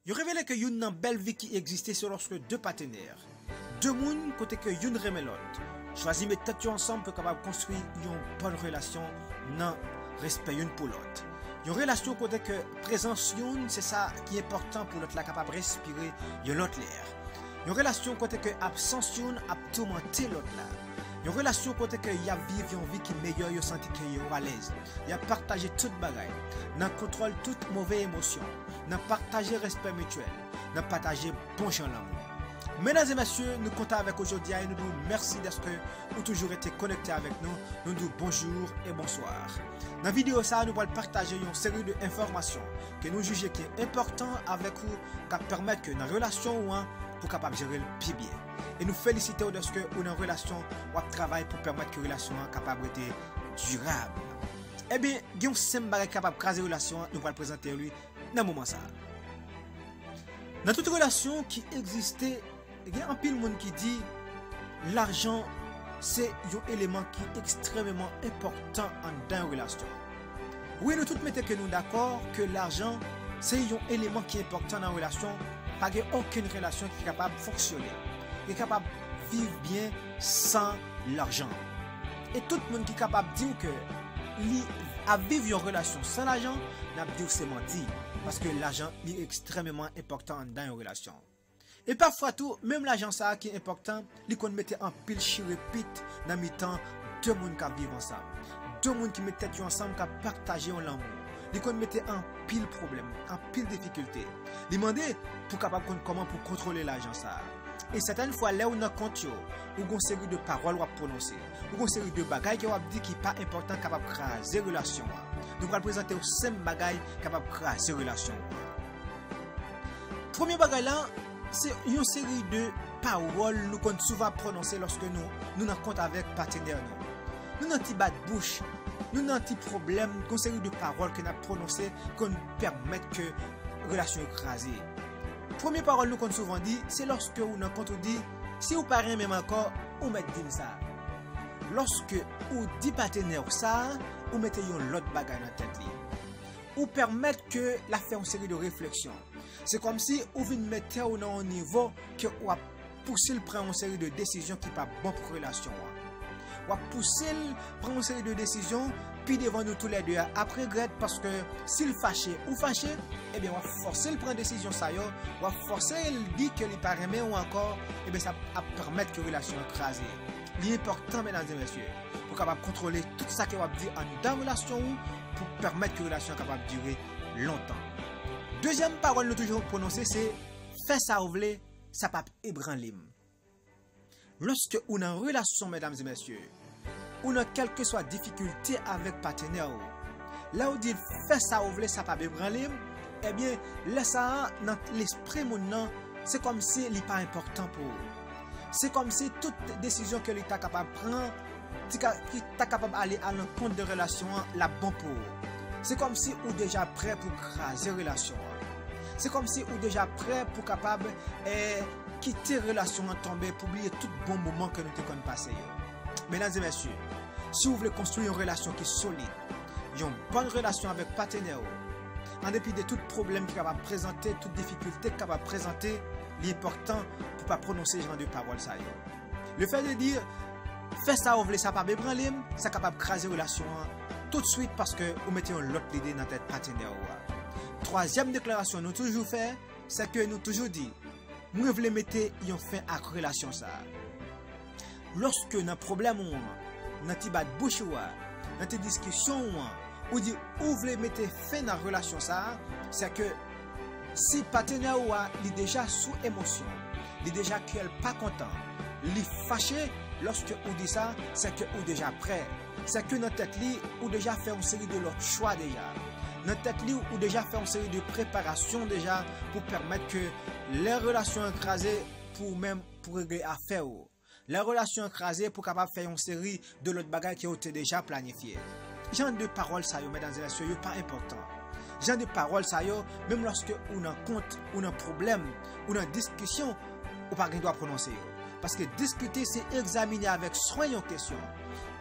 Yo révélé que yon nan belle vie qui existait c'est lorsque deux partenaires, deux moun côté que yon remet l'autre, choisi mettre tête ensemble pour capable construire une bonne relation nan respect yon pour l'autre. Une relation côté que présence yon c'est ça qui est important pour l'autre là capable respirer yon l'autre l'air. Une relation côté que absence yon a tourmenté l'autre là. Une relation côté que y a vivre une vie qui meilleure, yo senti que yo à l'aise. Y a partagé toute bagaille, nan contrôle toute mauvaise émotion, nan partager respect mutuel, nan partager bon gens l'amour. Mesdames et messieurs, nous comptons avec aujourd'hui et nous disons merci d'être que vous toujours été connectés avec nous. Nous disons bonjour et bonsoir. Dans la vidéo ça, nous allons partager une série d'informations que nous jugeons qui est important avec vous, qui permettent que dans la relation ou pour capable gérer le plus bien. Et nous félicitons de ce que vous dans une relation ou travail pour permettre que la relation soit capable d'être durable. Eh bien, il y a un simple bagage capable de craser la relation, nous allons le présenter lui dans le moment ça. Dans toute relation qui existait, il y a un pile monde qui dit l'argent c'est un élément qui est extrêmement important dans une relation. Oui, nous tous mettons que nous d'accord que l'argent c'est un élément qui est important dans une relation. Pas aucune relation qui est capable de fonctionner, qui est capable de vivre bien sans l'argent. Et tout le monde qui est capable de dire que vivre une relation sans l'argent, n'a pas dit que c'est menti. Parce que l'argent est extrêmement important dans une relation. Et parfois tout, même l'argent ça qui est important, il qu'on mettait en pile chirépite dans le temps deux monde qui vivent ensemble. Deux monde qui mettent ensemble qui partagent l'amour. Il qu'on mettait en pile problème, en pile difficulté. Il demandait pour capable comment pour contrôler l'argent ça. Et certaines fois là où on a compte ou une série de paroles à prononcer, ou une série de bagailles qui on dit qui pas important capable craser relation. Nous allons présenter aux 5 bagailles capable craser relation. Premier bagaille là, c'est une série de paroles nous qu'on souvent prononcer lorsque nous n'en compte avec partenaire nous. Nous n'en petit bas de bouche, nous n'en petit problème, une série de paroles que nous prononcées qu'on permettent que relation écrasée. Première parole nous qu'on souvent dit, c'est lorsque on compte dit si vous parlez même encore, ou mettez dit ça. Lorsque vous dit partenaire ça, vous mettez une autre bagaille dans la tête. Ou permettre que la faire une série de réflexions. C'est comme si vous venez mettre au niveau que vous poussez le prendre une série de décisions qui pas bon pour la relation. Vous poussez prendre une série de décisions puis devant nous tous les deux après regret parce que s'il fâché ou fâché, eh bien on va forcer le prendre décision ça yo, on va forcer le dire que il paraît mais ou encore eh bien ça va permettre que la relation écrasée. L'important mesdames et messieurs pour capable contrôler tout ça que va dire en dans relation pour permettre que la relation capable de durer longtemps. Deuxième parole nous toujours prononcer c'est faire ça ou vle ça pas ébranler. Lorsque on est en relation mesdames et messieurs, on a quelque que soit difficulté avec partenaire, là où dit faire ça ou vle ça pas ébranler, eh bien laisse ça dans l'esprit mon c'est comme si il n'est pas important pour vous. C'est comme si toute décision que l'État est capable de prendre, qui est capable d'aller à l'encontre de relation, la bonne pour vous. C'est comme si vous êtes déjà prêt pour craser relation. C'est comme si vous êtes déjà prêt pour capable quitter relation tomber pour oublier tout bon moment que nous avons passé. Mesdames et messieurs, si vous voulez construire une relation qui est solide, une bonne relation avec partenaire, en dépit de tout problème qui va présenter, toute difficulté qui va présenter, l'important pour ne pas prononcer ce genre de paroles. Le fait de dire, fais ça ou ça pas ébranler, ça capable de craser la relation tout de suite parce que vous mettez l'autre idée dans tête partenaire. Troisième déclaration nous toujours fait, c'est que nous toujours dit, nous voulons mettre une fin à la relation ça. Lorsque nous avons un problème, nous avons un petit bas de bouche, nous avons une discussion, ou dit, vous voulez mettre fin à la relation ça, c'est que si partenaire est déjà sous émotion, il est déjà pas content, il est fâché, lorsque vous dit ça, c'est que vous déjà prêt. C'est que notre tête ou déjà fait une série de leurs choix déjà. Notre tête ou déjà fait une série de préparations déjà pour permettre que les relations écrasées pour régler affaire. Les relations écrasées pour capable faire une série de l'autre bagages qui ont été déjà planifiées. Genre de paroles ça mesdames et messieurs, pas important. Genre de paroles ça même lorsque on a compte, on a un problème, on a une discussion, ou pas doit prononcer. Parce que discuter c'est examiner avec soin une question.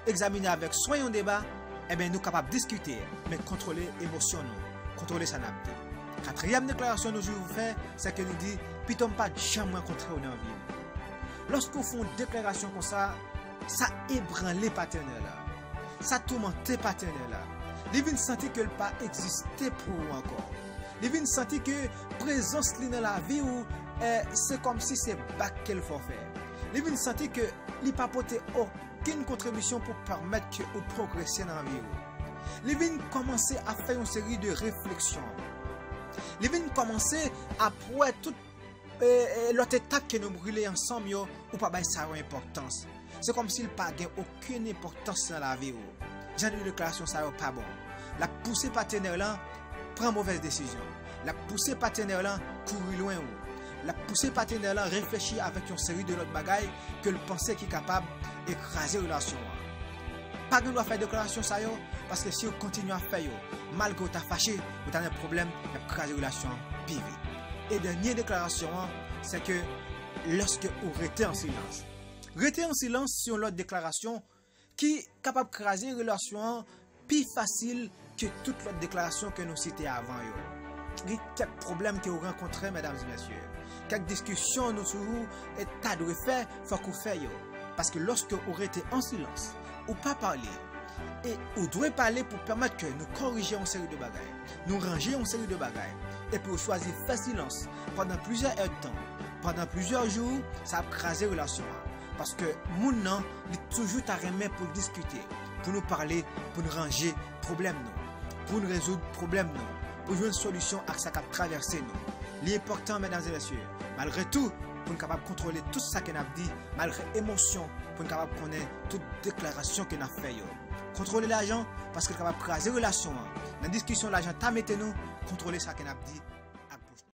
Examiner avec soin un débat, eh bien nous capables de discuter, mais contrôler l'émotion, contrôler sa nappe. Quatrième déclaration nous vous fait, c'est que nous dit, piton pas jamais rencontrer dans la vie. Lorsqu'on fait une déclaration comme ça ébranle partenaire là. Ça tourmente partenaire là. Il vient sentir que le pas exister pour vous encore. Il vient sentir que présence dans la vie ou c'est comme si c'est bac qu'elle faut faire. Il vient sentir que il pas porter aucune contribution pour permettre que vous progressiez dans la vie. Il vient commencer à faire une série de réflexions. Il vient commencer à prouver toute l'autre étape que nous brûlons ensemble ou pas bailler ça importance. C'est comme s'il pas gain aucune importance dans la vie. J'ai une déclaration ça pas bon. La poussée partenaire là prend mauvaise décision. La poussée partenaire là courir loin. La poussée partenaire là réfléchit avec une série de l'autre bagaille que le pensée qui est capable d'écraser la relation. Pas de faire déclaration ça parce que si vous continuez à faire malgré que vous êtes fâché, vous avez un problème d'écraser la relation pire. Et dernière déclaration, c'est que lorsque vous restez en silence. Restez en silence sur l'autre déclaration qui est capable d'écraser la relation plus facile que toute l'autre déclaration que nous citons avant. Il y a quelques problèmes que vous rencontrez, mesdames et messieurs. Quelques discussions nous toujours et tas de faire, faut qu'on fasse. Parce que lorsque vous restez en silence, ou pas parler, et vous devez parler pour permettre que nous corrigions une série de bagailles, nous rangions une série de bagailles, et puis vous choisissez faire silence pendant plusieurs heures de temps, pendant plusieurs jours, ça a crasé la relation. Parce que mon nom, il est toujours à remettre pour discuter, pour nous parler, pour nous ranger problème nous, pour nous résoudre problème nous, pour jouer une solution à ça qui a traversé nous. L'important, mesdames et messieurs, malgré tout, pour nous capable contrôler tout ça qu'on a dit, malgré émotion, pour nous capable connaître toute déclaration qu'on a fait. Contrôler l'argent parce que nous capable craser relation. Dans la discussion, l'argent t'a mis nous, contrôler ça qu'on a dit.